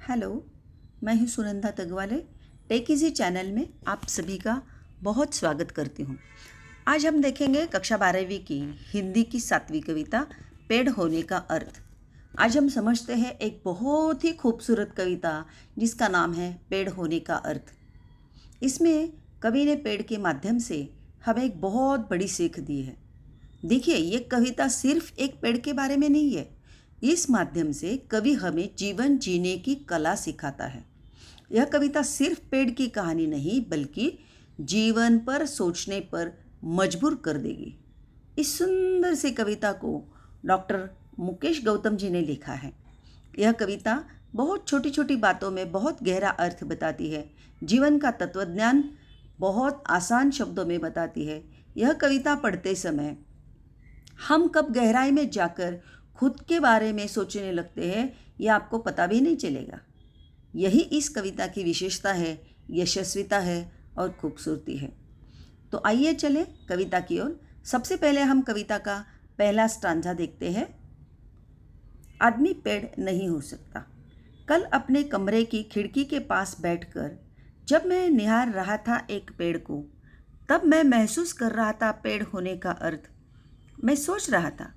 Hello, मैं हूँ Sunanda तगवाले। Take easy channel में आप सभी का बहुत स्वागत करती हूँ। आज हम देखेंगे कक्षा 12वीं की हिंदी की 7वीं कविता पेड़ होने का अर्थ। आज हम समझते हैं एक बहुत ही खूबसूरत कविता जिसका नाम है पेड़ होने का अर्थ। इसमें कवि ने पेड़ के माध्यम से हमें एक बहुत बड़ी सीख दी है। देखिए, ये कविता सिर्फ एक पेड़ के बारे में नहीं है। इस माध्यम से कवि हमें जीवन जीने की कला सिखाता है। यह कविता सिर्फ पेड़ की कहानी नहीं बल्कि जीवन पर सोचने पर मजबूर कर देगी। इस सुंदर सी कविता को डॉक्टर मुकेश गौतम जी ने लिखा है। यह कविता बहुत छोटी छोटी बातों में बहुत गहरा अर्थ बताती है। जीवन का तत्वज्ञान बहुत आसान शब्दों में बताती है। यह कविता पढ़ते समय हम कब गहराई में जाकर खुद के बारे में सोचने लगते हैं यह आपको पता भी नहीं चलेगा। यही इस कविता की विशेषता है, यशस्विता है और खूबसूरती है। तो आइए चले कविता की ओर। सबसे पहले हम कविता का पहला स्टांजा देखते हैं। आदमी पेड़ नहीं हो सकता। कल अपने कमरे की खिड़की के पास बैठकर जब मैं निहार रहा था एक पेड़ को, तब मैं महसूस कर रहा था पेड़ होने का अर्थ। मैं सोच रहा था,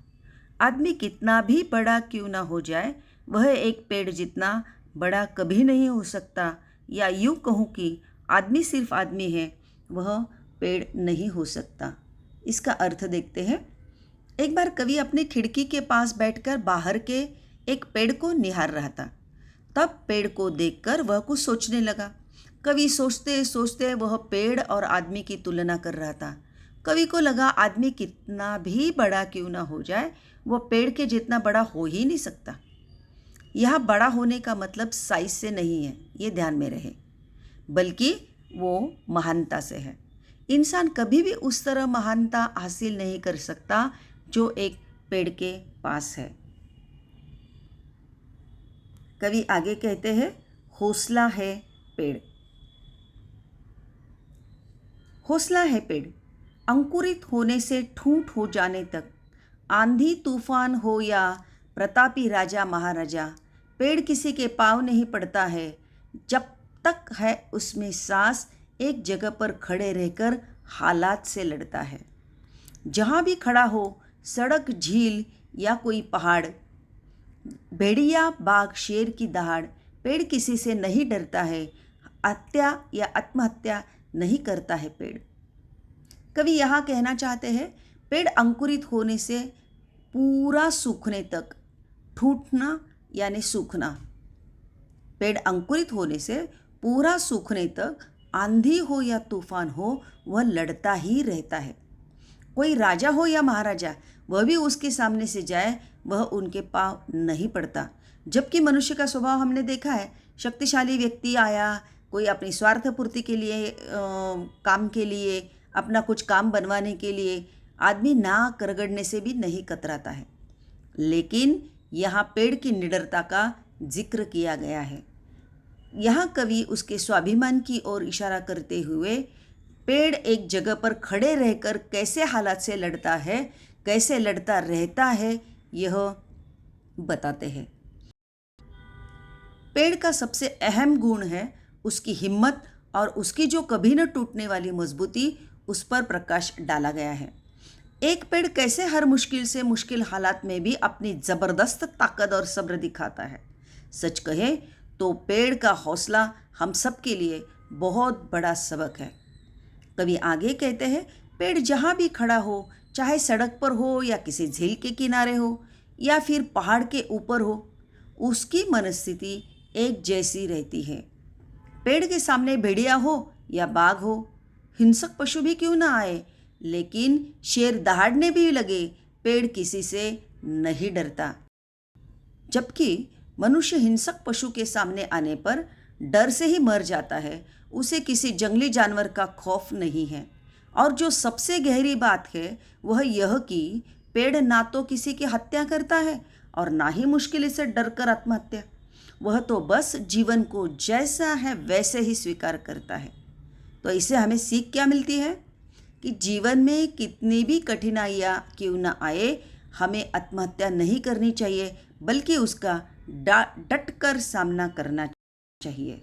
आदमी कितना भी बड़ा क्यों ना हो जाए, वह एक पेड़ जितना बड़ा कभी नहीं हो सकता। या यूँ कहूँ कि आदमी सिर्फ आदमी है, वह पेड़ नहीं हो सकता। इसका अर्थ देखते हैं। एक बार कवि अपनी खिड़की के पास बैठकर बाहर के एक पेड़ को निहार रहा था। तब पेड़ को देखकर वह कुछ सोचने लगा। कवि सोचते सोचते वह पेड़ और आदमी की तुलना कर रहा था। कवि को लगा आदमी कितना भी बड़ा क्यों ना हो जाए, वह पेड़ के जितना बड़ा हो ही नहीं सकता। यह बड़ा होने का मतलब साइज से नहीं है, ये ध्यान में रहे, बल्कि वो महानता से है। इंसान कभी भी उस तरह महानता हासिल नहीं कर सकता जो एक पेड़ के पास है। कवि आगे कहते हैं, हौसला है पेड़। हौसला है पेड़, अंकुरित होने से ठूंठ हो जाने तक। आंधी तूफान हो या प्रतापी राजा महाराजा, पेड़ किसी के पाँव नहीं पड़ता है। जब तक है उसमें सांस, एक जगह पर खड़े रहकर हालात से लड़ता है। जहाँ भी खड़ा हो, सड़क, झील या कोई पहाड़, भेड़िया, बाघ, शेर की दहाड़, पेड़ किसी से नहीं डरता है। हत्या या आत्महत्या नहीं करता है पेड़। कवि यहाँ कहना चाहते हैं, पेड़ अंकुरित होने से पूरा सूखने तक, ठूंठना यानी सूखना, पेड़ अंकुरित होने से पूरा सूखने तक आंधी हो या तूफान हो, वह लड़ता ही रहता है। कोई राजा हो या महाराजा, वह भी उसके सामने से जाए, वह उनके पाँव नहीं पड़ता। जबकि मनुष्य का स्वभाव हमने देखा है, शक्तिशाली व्यक्ति आया, कोई अपनी स्वार्थ पूर्ति के लिए, काम के लिए, अपना कुछ काम बनवाने के लिए आदमी नाक रगड़ने से भी नहीं कतराता है। लेकिन यहाँ पेड़ की निडरता का जिक्र किया गया है। यहाँ कवि उसके स्वाभिमान की ओर इशारा करते हुए पेड़ एक जगह पर खड़े रहकर कैसे हालात से लड़ता है, कैसे लड़ता रहता है, यह बताते हैं। पेड़ का सबसे अहम गुण है उसकी हिम्मत और उसकी जो कभी न टूटने वाली मजबूती, उस पर प्रकाश डाला गया है। एक पेड़ कैसे हर मुश्किल से मुश्किल हालात में भी अपनी ज़बरदस्त ताकत और सब्र दिखाता है। सच कहे तो पेड़ का हौसला हम सब के लिए बहुत बड़ा सबक है। कवि आगे कहते हैं, पेड़ जहाँ भी खड़ा हो, चाहे सड़क पर हो या किसी झील के किनारे हो या फिर पहाड़ के ऊपर हो, उसकी मनस्थिति एक जैसी रहती है। पेड़ के सामने भेड़िया हो या बाघ हो, हिंसक पशु भी क्यों ना आए, लेकिन शेर दहाड़ने भी लगे, पेड़ किसी से नहीं डरता। जबकि मनुष्य हिंसक पशु के सामने आने पर डर से ही मर जाता है, उसे किसी जंगली जानवर का खौफ नहीं है। और जो सबसे गहरी बात है वह यह कि पेड़ ना तो किसी की हत्या करता है और ना ही मुश्किल से डर कर आत्महत्या। वह तो बस जीवन को जैसा है वैसे ही स्वीकार करता है। तो इससे हमें सीख क्या मिलती है कि जीवन में कितनी भी कठिनाइयाँ क्यों ना आए, हमें आत्महत्या नहीं करनी चाहिए, बल्कि उसका डट कर सामना करना चाहिए। चाहिए।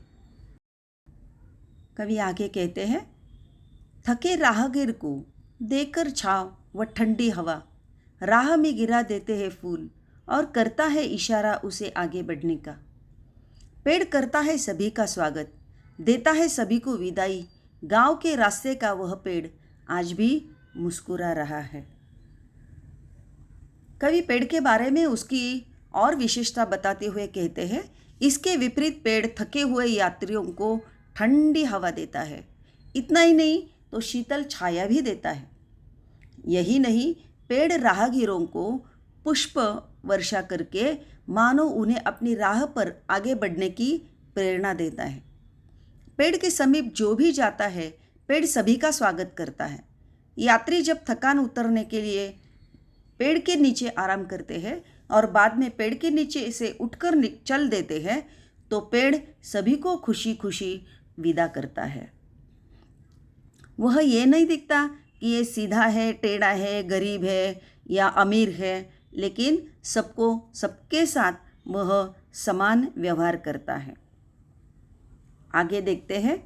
कवि आगे कहते हैं, थके राहगीर को देकर छाँव व ठंडी हवा, राह में गिरा देते हैं फूल और करता है इशारा उसे आगे बढ़ने का। पेड़ करता है सभी का स्वागत, देता है सभी को विदाई। गांव के रास्ते का वह पेड़ आज भी मुस्कुरा रहा है। कवि पेड़ के बारे में उसकी और विशेषता बताते हुए कहते हैं, इसके विपरीत पेड़ थके हुए यात्रियों को ठंडी हवा देता है। इतना ही नहीं तो शीतल छाया भी देता है। यही नहीं, पेड़ राहगीरों को पुष्प वर्षा करके मानो उन्हें अपनी राह पर आगे बढ़ने की प्रेरणा देता है। पेड़ के समीप जो भी जाता है, पेड़ सभी का स्वागत करता है। यात्री जब थकान उतरने के लिए पेड़ के नीचे आराम करते हैं और बाद में पेड़ के नीचे से उठकर चल देते हैं, तो पेड़ सभी को खुशी खुशी विदा करता है। वह ये नहीं दिखता कि ये सीधा है, टेढ़ा है, गरीब है या अमीर है, लेकिन सबके साथ वह समान व्यवहार करता है। आगे देखते हैं,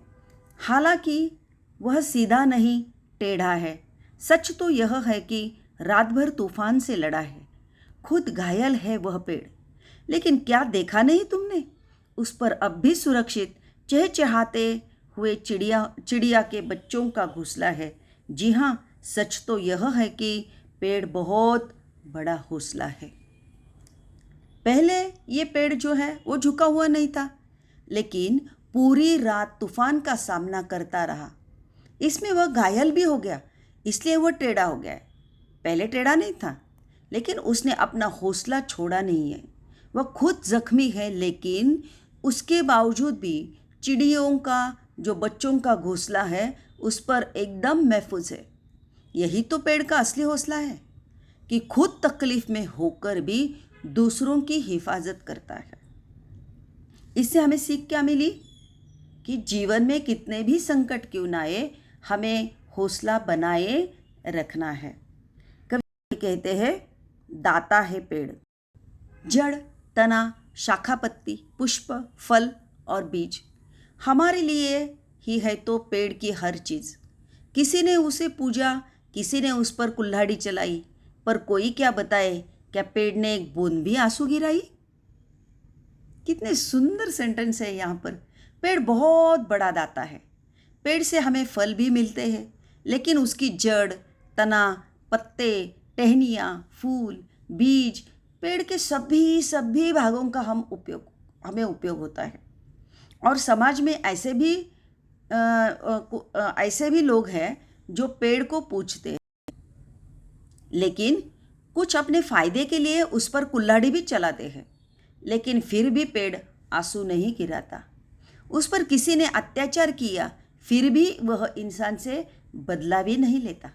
हालांकि वह सीधा नहीं, टेढ़ा है। सच तो यह है कि रात भर तूफान से लड़ा है, खुद घायल है वह पेड़। लेकिन क्या देखा नहीं तुमने, उस पर अब भी सुरक्षित चहचहाते हुए चिड़िया के बच्चों का घोंसला है। जी हाँ, सच तो यह है कि पेड़ बहुत बड़ा घोंसला है। पहले ये पेड़ जो है वो झुका हुआ नहीं था, लेकिन पूरी रात तूफान का सामना करता रहा। इसमें वह घायल भी हो गया, इसलिए वह टेढ़ा हो गया है। पहले टेढ़ा नहीं था, लेकिन उसने अपना हौसला छोड़ा नहीं है। वह खुद जख्मी है, लेकिन उसके बावजूद भी चिड़ियों का जो बच्चों का घोंसला है उस पर एकदम महफूज है। यही तो पेड़ का असली हौसला है कि खुद तकलीफ में होकर भी दूसरों की हिफाजत करता है। इससे हमें सीख क्या मिली कि जीवन में कितने भी संकट क्यों ना आए, हमें हौसला बनाए रखना है। कवि कहते हैं, दाता है पेड़, जड़, तना, शाखा, पत्ती, पुष्प, फल और बीज। हमारे लिए ही है तो पेड़ की हर चीज़। किसी ने उसे पूजा, किसी ने उस पर कुल्हाड़ी चलाई, पर कोई क्या बताए, क्या पेड़ ने एक बूंद भी आंसू गिराई? कितने सुंदर सेंटेंस है यहाँ पर। पेड़ बहुत बड़ा दाता है। पेड़ से हमें फल भी मिलते हैं, लेकिन उसकी जड़, तना, पत्ते, टहनियाँ, फूल, बीज, पेड़ के सभी भागों का हमें उपयोग होता है। और समाज में ऐसे भी लोग हैं जो पेड़ को पूजते हैं, लेकिन कुछ अपने फायदे के लिए उस पर कुल्हाड़ी भी चलाते हैं, लेकिन फिर भी पेड़ आंसू नहीं गिराता। उस पर किसी ने अत्याचार किया, फिर भी वह इंसान से बदला भी नहीं लेता।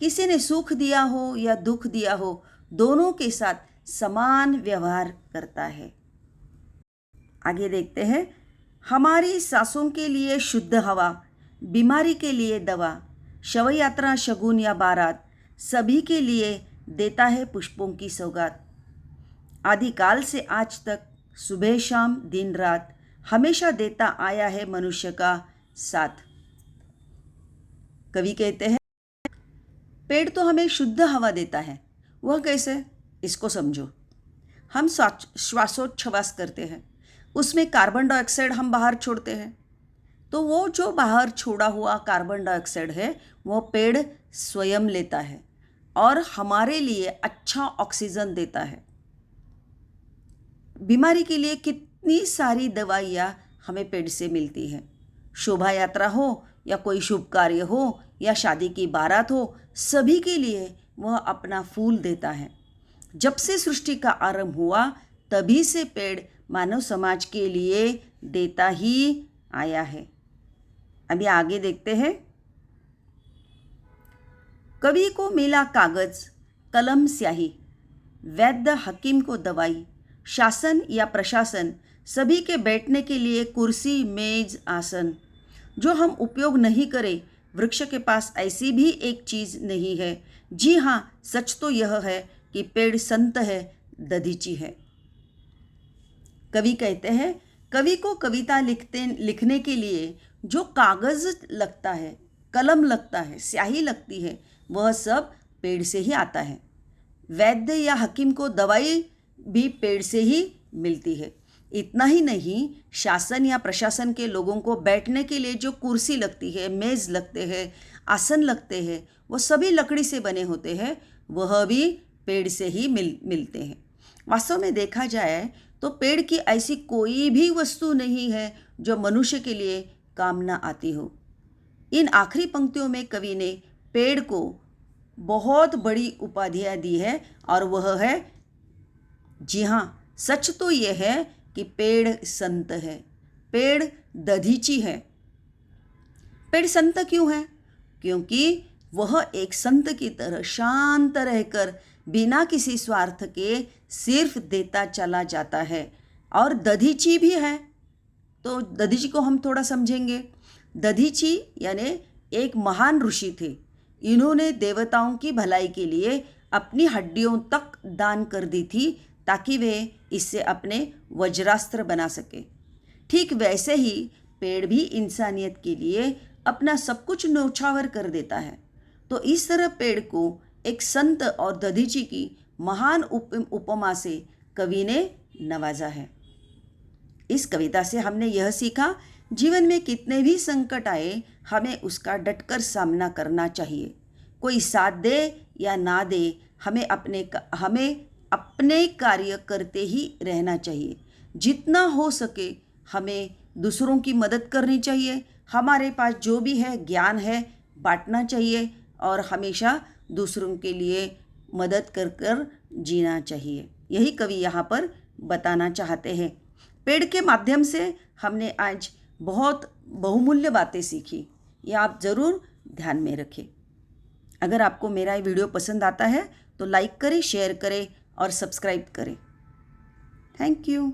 किसी ने सुख दिया हो या दुख दिया हो, दोनों के साथ समान व्यवहार करता है। आगे देखते हैं, हमारी सांसों के लिए शुद्ध हवा, बीमारी के लिए दवा, शव यात्रा, शगुन या बारात, सभी के लिए देता है पुष्पों की सौगात। आदिकाल से आज तक, सुबह शाम दिन रात, हमेशा देता आया है मनुष्य का साथ। कवि कहते हैं, पेड़ तो हमें शुद्ध हवा देता है। वह कैसे, इसको समझो। हम श्वासोच्छ्वास करते हैं, उसमें कार्बन डाइऑक्साइड हम बाहर छोड़ते हैं, तो वो जो बाहर छोड़ा हुआ कार्बन डाइऑक्साइड है वो पेड़ स्वयं लेता है और हमारे लिए अच्छा ऑक्सीजन देता है। बीमारी के लिए कितनी सारी दवाइयाँ हमें पेड़ से मिलती हैं। शोभा यात्रा हो या कोई शुभ कार्य हो या शादी की बारात हो, सभी के लिए वह अपना फूल देता है। जब से सृष्टि का आरंभ हुआ, तभी से पेड़ मानव समाज के लिए देता ही आया है। अभी आगे देखते हैं। कवि को मिला कागज, कलम, स्याही, वैद्य हकीम को दवाई, शासन या प्रशासन सभी के बैठने के लिए कुर्सी, मेज, आसन। जो हम उपयोग नहीं करें, वृक्ष के पास ऐसी भी एक चीज़ नहीं है। जी हाँ, सच तो यह है कि पेड़ संत है, दधीची है। कवि कहते हैं, कवि को कविता लिखने के लिए जो कागज़ लगता है, कलम लगता है, स्याही लगती है, वह सब पेड़ से ही आता है। वैद्य या हकीम को दवाई भी पेड़ से ही मिलती है। इतना ही नहीं, शासन या प्रशासन के लोगों को बैठने के लिए जो कुर्सी लगती है, मेज़ लगते हैं, आसन लगते हैं, वो सभी लकड़ी से बने होते हैं, वह भी पेड़ से ही मिलते हैं। वास्तव में देखा जाए तो पेड़ की ऐसी कोई भी वस्तु नहीं है जो मनुष्य के लिए काम न आती हो। इन आखिरी पंक्तियों में कवि ने पेड़ को बहुत बड़ी उपाधियाँ दी है और वह है, जी हाँ, सच तो यह है कि पेड़ संत है, पेड़ दधीची है। पेड़ संत क्यों है? क्योंकि वह एक संत की तरह शांत रहकर बिना किसी स्वार्थ के सिर्फ देता चला जाता है। और दधीची भी है। तो दधीची को हम थोड़ा समझेंगे। दधीची यानी एक महान ऋषि थे। इन्होंने देवताओं की भलाई के लिए अपनी हड्डियों तक दान कर दी थी ताकि वे इससे अपने वज्रास्त्र बना सके। ठीक वैसे ही पेड़ भी इंसानियत के लिए अपना सब कुछ न्यौछावर कर देता है। तो इस तरह पेड़ को एक संत और दधीची की महान उपमा से कवि ने नवाजा है। इस कविता से हमने यह सीखा, जीवन में कितने भी संकट आए हमें उसका डटकर सामना करना चाहिए। कोई साथ दे या ना दे, हमें अपने कार्य करते ही रहना चाहिए। जितना हो सके हमें दूसरों की मदद करनी चाहिए। हमारे पास जो भी है, ज्ञान है, बांटना चाहिए और हमेशा दूसरों के लिए मदद कर कर जीना चाहिए। यही कवि यहाँ पर बताना चाहते हैं। पेड़ के माध्यम से हमने आज बहुत बहुमूल्य बातें सीखी। ये आप ज़रूर ध्यान में रखें। अगर आपको मेरा ये वीडियो पसंद आता है तो लाइक करें, शेयर करें और सब्सक्राइब करें। Thank you.